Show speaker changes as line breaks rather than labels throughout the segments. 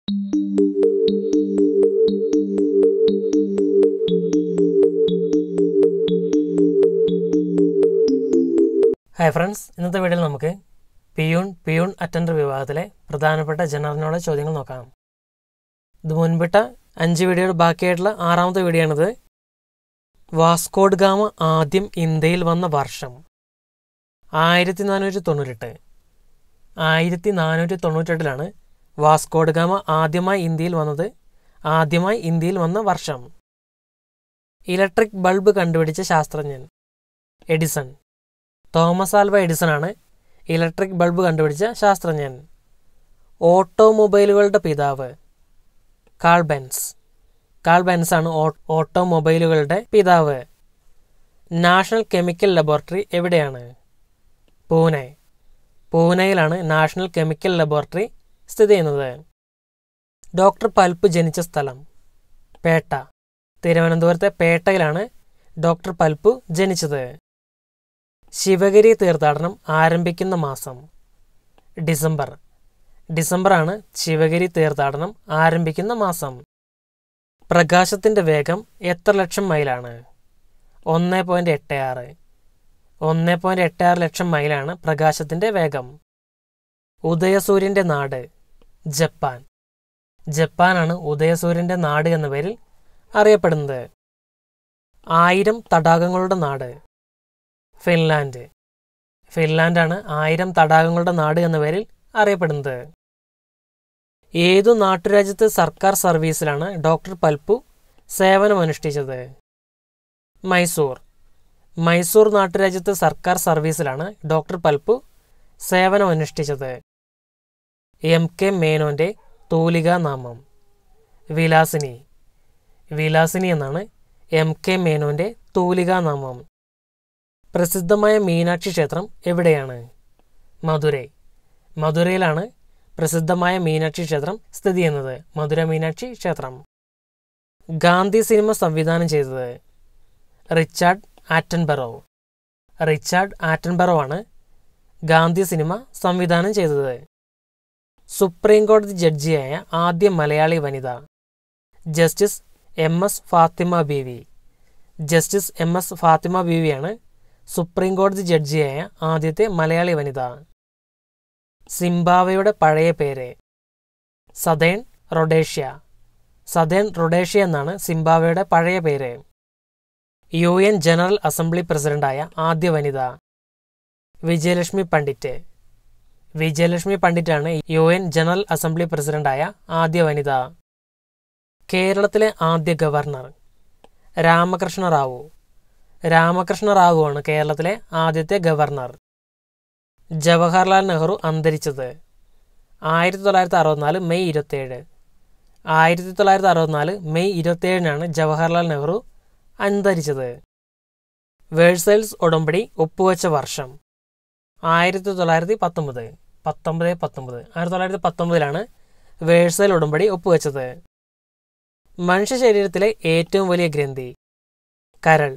Hi friends, ഇന്നത്തെ വീഡിയോയിൽ നമുക്ക് പിയൂൺ അറ്റൻഡർ വിഭാഗത്തിലെ പ്രധാനപ്പെട്ട ജനറൽ നോളജ് ചോദ്യങ്ങൾ നോക്കാം. ഇത് മുൻപിട്ട 5 വീഡിയോയുടെ ബാക്കിയായിട്ടുള്ള 6ാമത്തെ വീഡിയോ ആണിത്. വാസ്കോ ഡ ഗാമ ആദ്യം ഇന്ത്യയിൽ വന്ന വർഷം 1498. 1498 വാസ്കോ ഡ ഗാമ ആദ്യമായി ഇന്ത്യയിൽ വന്ന വർഷം. ഇലക്ട്രിക് ബൾബ് കണ്ടുപിടിച്ച ശാസ്ത്രജ്ഞൻ എഡിസൺ. തോമസ് ആൽവ എഡിസൺ ആണ് ഇലക്ട്രിക് ബൾബ് കണ്ടുപിടിച്ച ശാസ്ത്രജ്ഞൻ. ഓട്ടോമൊബൈലുകളുടെ പിതാവ് കാൾ ബെൻസ്. കാൾ ബെൻസ് ആണ് ഓട്ടോമൊബൈലുകളുടെ പിതാവ്. നാഷണൽ കെമിക്കൽ ലബോറട്ടറി എവിടെയാണ്? പൂനെ. പൂനെയിലാണ് നാഷണൽ കെമിക്കൽ ലബോറട്ടറി സ്ഥിതി ചെയ്യുന്നത്. ഡോക്ടർ പൽപ്പ് ജനിച്ച സ്ഥലം പേട്ട. തിരുവനന്തപുരത്തെ പേട്ടയിലാണ് ഡോക്ടർ പൽപ്പ് ജനിച്ചത്. ശിവഗിരി തീർത്ഥാടനം ആരംഭിക്കുന്ന മാസം ഡിസംബർ. ഡിസംബറാണ് ശിവഗിരി തീർത്ഥാടനം ആരംഭിക്കുന്ന മാസം. പ്രകാശത്തിൻ്റെ വേഗം എത്ര ലക്ഷം മൈലാണ്? 1.86. 1.86 ലക്ഷം മൈലാണ് പ്രകാശത്തിൻ്റെ വേഗം. ഉദയസൂര്യൻ്റെ നാട് ജപ്പാൻ. ജപ്പാനാണ് ഉദയസൂര്യൻ്റെ നാട് എന്ന പേരിൽ അറിയപ്പെടുന്നത്. 1000 തടാകങ്ങളുടെ നാട് ഫിൻലാൻഡ്. ഫിൻലാൻഡാണ് 1000 തടാകങ്ങളുടെ നാട് എന്ന പേരിൽ അറിയപ്പെടുന്നത്. ഏതു നാട്ടുരാജ്യത്തെ സർക്കാർ സർവീസിലാണ് ഡോക്ടർ പൽപ്പു സേവനമനുഷ്ഠിച്ചത്? മൈസൂർ. മൈസൂർ നാട്ടുരാജ്യത്തെ സർക്കാർ സർവീസിലാണ് ഡോക്ടർ പൽപ്പു സേവനമനുഷ്ഠിച്ചത്. M.K. മേനോന്റെ തൂലികാനാമം വിലാസിനി. വിലാസിനി എന്നാണ് M.K. മേനോന്റെ തൂലികാനാമം. പ്രസിദ്ധമായ മീനാക്ഷി ക്ഷേത്രം എവിടെയാണ്? മധുരൈ. മധുരയിലാണ് പ്രസിദ്ധമായ മീനാക്ഷി ക്ഷേത്രം സ്ഥിതി ചെയ്യുന്നത്. മധുര മീനാക്ഷി ക്ഷേത്രം. ഗാന്ധി സിനിമ സംവിധാനം ചെയ്തത് റിച്ചാർഡ് ആറ്റൻബറോ. റിച്ചാർഡ് ആറ്റൻബറോ ആണ് ഗാന്ധി സിനിമ സംവിധാനം ചെയ്തത്. സുപ്രീം കോടതി ജഡ്ജിയായ ആദ്യ മലയാളി വനിത justice M.S. Fathima Beevi. Justice M.S. Fathima ബീവിയാണ് സുപ്രീം കോടതി ജഡ്ജിയായ ആദ്യത്തെ മലയാളി വനിത. സിംബാബ്വേയുടെ പഴയ പേര് സതേൺ റൊഡേഷ്യ. സതേൺ റൊഡേഷ്യ എന്നാണ് സിംബാബ്വേയുടെ പഴയ പേര്. UN ജനറൽ അസംബ്ലി പ്രസിഡന്റായ ആദ്യ വനിത വിജയലക്ഷ്മി പണ്ഡിറ്റ്. വിജയലക്ഷ്മി പണ്ഡിറ്റാണ് UN ജനറൽ അസംബ്ലി പ്രസിഡന്റായ ആദ്യ വനിത. കേരളത്തിലെ ആദ്യ ഗവർണർ രാമകൃഷ്ണ റാവു. രാമകൃഷ്ണ റാവു ആണ് കേരളത്തിലെ ആദ്യത്തെ ഗവർണർ. ജവഹർലാൽ നെഹ്റു അന്തരിച്ചത് 1964 മെയ് 27. 1964 മെയ് 27 ജവഹർലാൽ നെഹ്റു അന്തരിച്ചത്. വേഴ്സൈൽസ് ഉടമ്പടി ഒപ്പുവെച്ച വർഷം 1919. 1919 വേഴ്സൈൽ ഉടമ്പടി ഒപ്പുവെച്ചത്. മനുഷ്യ ശരീരത്തിലെ ഏറ്റവും വലിയ ഗ്രന്ഥി കരൾ.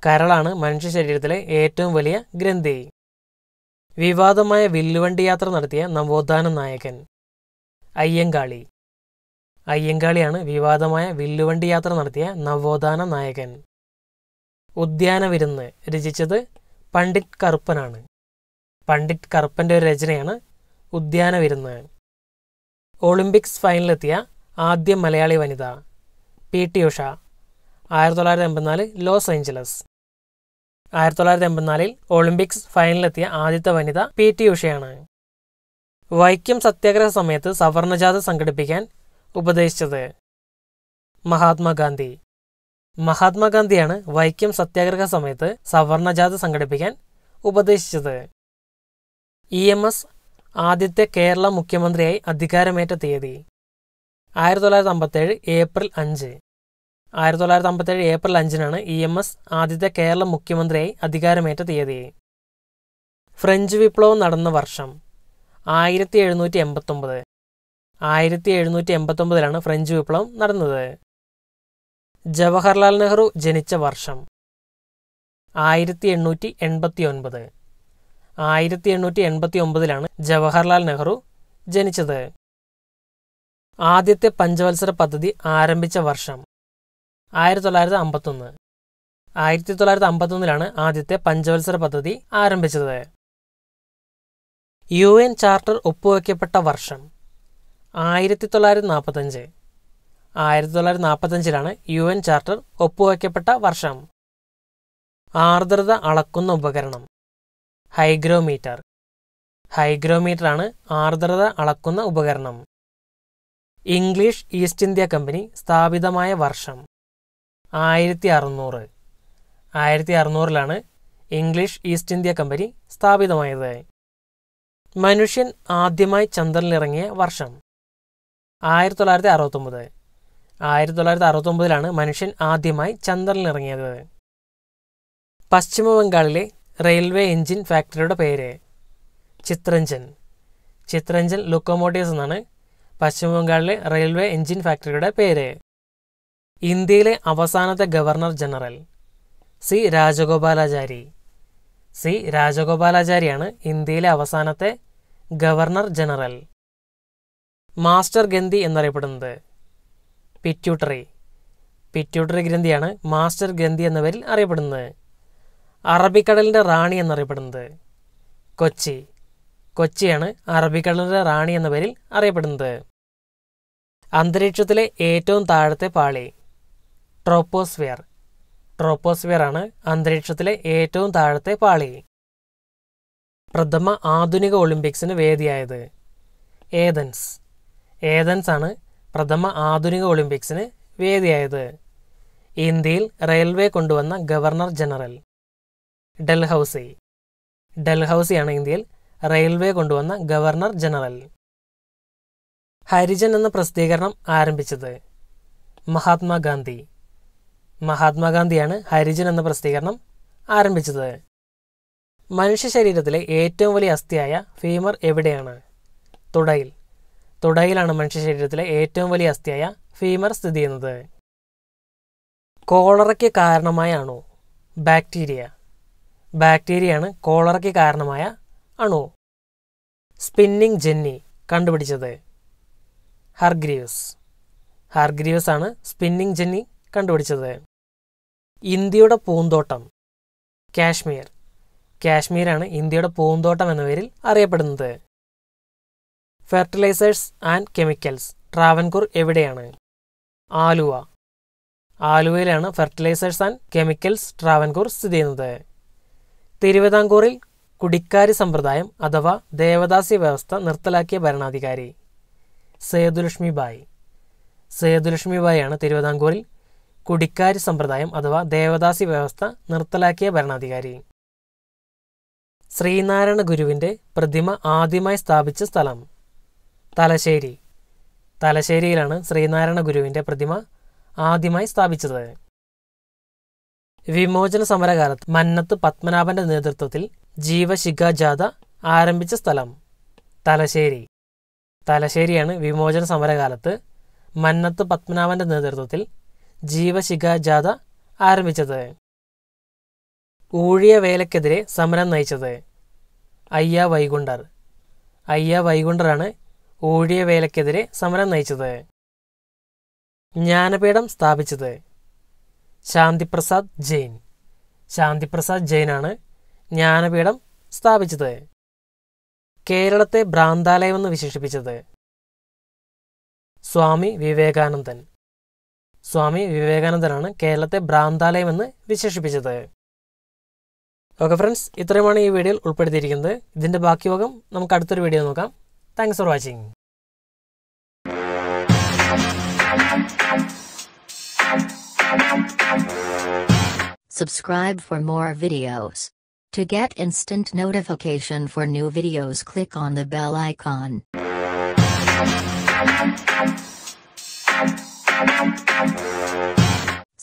കരളാണ് മനുഷ്യ ശരീരത്തിലെ ഏറ്റവും വലിയ ഗ്രന്ഥി. വിവാദമായ വില്ലുവണ്ടി യാത്ര നടത്തിയ നവോത്ഥാന നായകൻ അയ്യങ്കാളി. അയ്യങ്കാളിയാണ് വിവാദമായ വില്ലുവണ്ടി യാത്ര നടത്തിയ നവോത്ഥാന നായകൻ. ഉദ്യാനവിരുന്ന് രചിച്ചത് പണ്ഡിറ്റ് കറുപ്പനാണ്. പണ്ഡിറ്റ് കറുപ്പൻ്റെ ഒരു രചനയാണ് ഉദ്യാനവിരുന്ന്. ഒളിമ്പിക്സ് ഫൈനലിലെത്തിയ ആദ്യ മലയാളി വനിത PT Usha. 1984 Los Angeles. 1984 Olympics ഫൈനലിലെത്തിയ ആദ്യത്തെ വനിത PT ഉഷയാണ്. വൈക്കം സത്യാഗ്രഹ സമയത്ത് സവർണജാഥ സംഘടിപ്പിക്കാൻ ഉപദേശിച്ചത് മഹാത്മാഗാന്ധി. മഹാത്മാഗാന്ധിയാണ് വൈക്കം സത്യാഗ്രഹ സമയത്ത് സവർണജാഥ സംഘടിപ്പിക്കാൻ ഉപദേശിച്ചത്. EMS ആദ്യത്തെ കേരള മുഖ്യമന്ത്രിയായി അധികാരമേറ്റ തീയതി 1957 ഏപ്രിൽ 5. 1957 ഏപ്രിൽ 5 EMS ആദ്യത്തെ കേരള മുഖ്യമന്ത്രിയായി അധികാരമേറ്റ തീയതി. ഫ്രഞ്ച് വിപ്ലവം നടന്ന വർഷം 1789. 1789 ഫ്രഞ്ച് വിപ്ലവം നടന്നത്. ജവഹർലാൽ നെഹ്റു ജനിച്ച വർഷം 1889. 1889 ജവഹർലാൽ നെഹ്റു ജനിച്ചത്. ആദ്യത്തെ പഞ്ചവത്സര പദ്ധതി ആരംഭിച്ച വർഷം 1951. 1951 ആദ്യത്തെ പഞ്ചവത്സര പദ്ധതി ആരംഭിച്ചത്. UN ചാർട്ടർ ഒപ്പുവെക്കപ്പെട്ട വർഷം 1945. 1945 UN ചാർട്ടർ ഒപ്പുവെക്കപ്പെട്ട വർഷം. ആർദ്രത അളക്കുന്ന ഉപകരണം ഹൈഗ്രോമീറ്റർ. ഹൈഗ്രോമീറ്റർ ആണ് ആർദ്രത അളക്കുന്ന ഉപകരണം. ഇംഗ്ലീഷ് ഈസ്റ്റ് ഇന്ത്യ കമ്പനി സ്ഥാപിതമായ വർഷം 1600. 1600 ഇംഗ്ലീഷ് ഈസ്റ്റ് ഇന്ത്യ കമ്പനി സ്ഥാപിതമായത്. മനുഷ്യൻ ആദ്യമായി ചന്ദ്രനിലിറങ്ങിയ വർഷം 1969. 1969 മനുഷ്യൻ ആദ്യമായി ചന്ദ്രനിലിറങ്ങിയത്. പശ്ചിമ ബംഗാളിലെ റെയിൽവേ എഞ്ചിൻ ഫാക്ടറിയുടെ പേര് ചിത്രഞ്ജൻ. ചിത്രഞ്ജൻ ലോക്കോമോട്ടീവ്സ് എന്നാണ് പശ്ചിമ ബംഗാളിലെ റെയിൽവേ എഞ്ചിൻ ഫാക്ടറിയുടെ പേര്. ഇന്ത്യയിലെ അവസാനത്തെ governor general C Rajagopalachari. C രാജഗോപാലാചാരിയാണ് ഇന്ത്യയിലെ അവസാനത്തെ ഗവർണർ ജനറൽ. മാസ്റ്റർ ഗ്രന്ഥി എന്നറിയപ്പെടുന്നത് പിറ്റ്യൂട്ടറി. പിറ്റ്യൂട്ടറി ഗ്രന്ഥിയാണ് മാസ്റ്റർ ഗ്രന്ഥി എന്ന പേരിൽ അറിയപ്പെടുന്നത്. അറബിക്കടലിൻ്റെ റാണി എന്നറിയപ്പെടുന്നത് കൊച്ചി. കൊച്ചിയാണ് അറബിക്കടലിൻ്റെ റാണി എന്ന പേരിൽ അറിയപ്പെടുന്നത്. അന്തരീക്ഷത്തിലെ ഏറ്റവും താഴത്തെ പാളി ട്രോപ്പോസ്ഫിയർ. ട്രോപ്പോസ്ഫിയർ ആണ് അന്തരീക്ഷത്തിലെ ഏറ്റവും താഴത്തെ പാളി. പ്രഥമ ആധുനിക ഒളിമ്പിക്സിന് വേദിയായത് ഏതൻസ്. ഏതൻസ് ആണ് പ്രഥമ ആധുനിക ഒളിമ്പിക്സിന് വേദിയായത്. ഇന്ത്യയിൽ റെയിൽവേ കൊണ്ടുവന്ന ഗവർണർ ജനറൽ ഡൽഹൌസി. ഡൽഹൌസിയാണ് ഇന്ത്യയിൽ റെയിൽവേ കൊണ്ടുവന്ന ഗവർണർ ജനറൽ. ഹരിജൻ എന്ന പ്രസിദ്ധീകരണം ആരംഭിച്ചത് മഹാത്മാഗാന്ധി. മഹാത്മാഗാന്ധിയാണ് ഹരിജൻ എന്ന പ്രസിദ്ധീകരണം ആരംഭിച്ചത്. മനുഷ്യ ശരീരത്തിലെ ഏറ്റവും വലിയ അസ്ഥിയായ ഫീമർ എവിടെയാണ്? തുടയിൽ. തുടയിലാണ് മനുഷ്യ ശരീരത്തിലെ ഏറ്റവും വലിയ അസ്ഥിയായ ഫീമർ സ്ഥിതി ചെയ്യുന്നത്. കോളറയ്ക്ക് കാരണമായ അണു ബാക്ടീരിയ. ബാക്ടീരിയയാണ് കോളറയ്ക്ക് കാരണമായ അണു. സ്പിന്നിംഗ് ജെന്നി കണ്ടുപിടിച്ചത് ഹർഗ്രീവ്സ്. ഹർഗ്രീവ്സ് ആണ് സ്പിന്നിംഗ് ജെന്നി കണ്ടുപിടിച്ചത്. ഇന്ത്യയുടെ പൂന്തോട്ടം കാശ്മീർ. കാശ്മീരാണ് ഇന്ത്യയുടെ പൂന്തോട്ടം എന്ന പേരിൽ അറിയപ്പെടുന്നത്. ഫെർട്ടിലൈസേഴ്സ് ആൻഡ് കെമിക്കൽസ് ട്രാവൻകൂർ എവിടെയാണ്? ആലുവ. ആലുവയിലാണ് ഫെർട്ടിലൈസേഴ്സ് ആൻഡ് കെമിക്കൽസ് ട്രാവൻകൂർ സ്ഥിതി ചെയ്യുന്നത്. തിരുവിതാംകൂറിൽ കുടിക്കാരി സമ്പ്രദായം അഥവാ ദേവദാസി വ്യവസ്ഥ നിർത്തലാക്കിയ ഭരണാധികാരി സേതുലക്ഷ്മിബായി. സേതുലക്ഷ്മിബായിയാണ് തിരുവിതാംകൂറിൽ കുടിക്കാരി സമ്പ്രദായം അഥവാ ദേവദാസി വ്യവസ്ഥ നിർത്തലാക്കിയ ഭരണാധികാരി. ശ്രീനാരായണ ഗുരുവിൻ്റെ പ്രതിമ ആദ്യമായി സ്ഥാപിച്ച സ്ഥലം തലശ്ശേരി. തലശ്ശേരിയിലാണ് ശ്രീനാരായണ ഗുരുവിൻ്റെ പ്രതിമ ആദ്യമായി സ്ഥാപിച്ചത്. വിമോചന സമരകാലത്ത് മന്നത്ത് പത്മനാഭന്റെ നേതൃത്വത്തിൽ ജീവശിഖാ ജാഥ ആരംഭിച്ച സ്ഥലം തലശ്ശേരി. തലശ്ശേരിയാണ് വിമോചന സമരകാലത്ത് മന്നത്ത് പത്മനാഭന്റെ നേതൃത്വത്തിൽ ജീവശിഖാ ജാഥ ആരംഭിച്ചത്. ഊഴിയ വേലയ്ക്കെതിരെ സമരം നയിച്ചത് അയ്യ വൈകുണ്ഠർ. അയ്യ വൈകുണ്ഠറാണ് ഊഴിയ വേലയ്ക്കെതിരെ സമരം നയിച്ചത്. ജ്ഞാനപീഠം സ്ഥാപിച്ചത് ശാന്തിപ്രസാദ് ജെയിൻ. ശാന്തിപ്രസാദ് ജെയിനാണ് ജ്ഞാനപീഠം സ്ഥാപിച്ചത്. കേരളത്തെ ഭ്രാന്താലയമെന്ന് വിശേഷിപ്പിച്ചത് സ്വാമി വിവേകാനന്ദൻ. സ്വാമി വിവേകാനന്ദനാണ് കേരളത്തെ ഭ്രാന്താലയമെന്ന് വിശേഷിപ്പിച്ചത്. ഓക്കെ ഫ്രണ്ട്സ്, ഇത്രയുമാണ് ഈ വീഡിയോയിൽ ഉൾപ്പെടുത്തിയിരിക്കുന്നത്. ഇതിൻ്റെ ബാക്കി ഭാഗം നമുക്ക് അടുത്തൊരു വീഡിയോ നോക്കാം. Thanks for watching.
Subscribe for more videos. To get instant notification for new videos, click on the bell icon.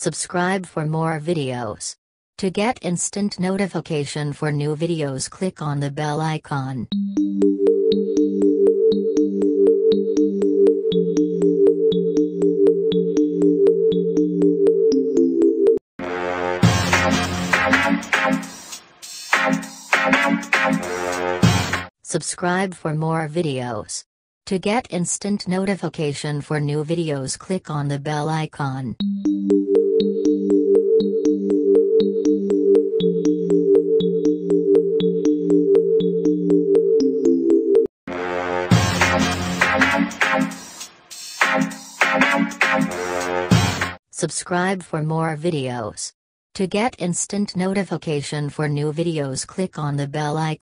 Subscribe for more videos. To get instant notification for new videos, click on the bell icon. Subscribe for more videos. To get instant notification for new videos, click on the bell icon. Subscribe for more videos. To get instant notification for new videos, click on the bell icon.